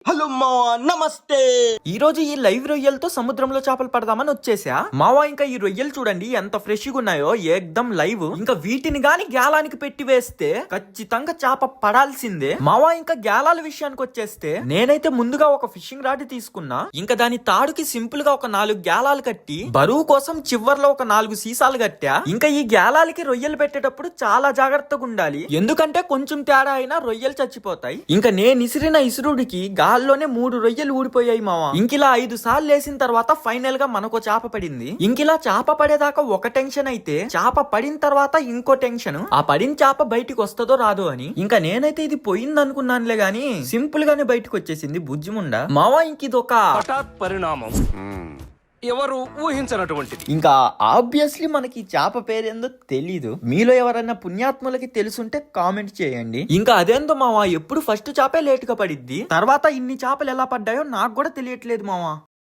Hello మావా, నమస్తే. ఈ రోజు ఈ లైవ్ రొయ్యలతో సముద్రంలో చేపలు పడదామని వచ్చేసా మావా. ఇంకా ఈ రొయ్యలు చూడండి ఎంత ఫ్రెష్ గా ఉన్నాయో, ఏకదం లైవ్. ఇంకా వీటిని గాని గ్యాలానికి పెట్టి వేస్తే ఖచ్చితంగా చేప పడాల్సిందే మావా. ఇంకా గ్యాలాల విషయానికి వచ్చేస్తే నేనైతే ముందుగా ఒక ఫిషింగ్ రాడ్ తీసుకున్నా. ఇంకా దాని తాడుకి సింపుల్ గా ఒక 4 గ్యాలాలు కట్టి, బరువు కోసం చివర్లో ఒక 4 సీసాలు కట్టా. ఇంకా ఈ గ్యాలాలకి రొయ్యలు పెట్టేటప్పుడు చాలా జాగ్రత్తగా ఉండాలి, ఎందుకంటే కొంచెం తేడా అయినా రొయ్యలు చచ్చిపోతాయి. ఇంకా నేను ఇసిరిన ఇసురుడికి గాల్లోనే 3 రొయ్యలు ఊడిపోయాయి మావా. ఇంకిలా 5 సార్లు వేసిన తర్వాత ఫైనల్ గా మనకు చేప పడింది. ఇంకిలా చేప పడేదాకా ఒక టెన్షన్ అయితే, చేప పడిన తర్వాత ఇంకో టెన్షన్, ఆ పడిన చేప బయటికి వస్తుందో రాదో అని. ఇంకా నేనైతే ఇది పోయింది అనుకున్నానులే గాని సింపుల్ గానే బయటకు వచ్చేసింది బుజ్జిముండ మావా. ఇంక ఇది ఒక హఠాత్ పరిణామం, ఎవరు ఊహించినటువంటిది. ఇంకా ఆబ్వియస్లీ మనకి చేప పేరేందో తెలీదు. మీలో ఎవరైనా పుణ్యాత్ములకి తెలుసుంటే కామెంట్ చేయండి. ఇంకా అదేందో మావా, ఎప్పుడు ఫస్ట్ చేపే లేట్ గా పడిద్ది, తర్వాత ఇన్ని చేపలు ఎలా పడ్డాయో నాకు కూడా తెలియట్లేదు మావా.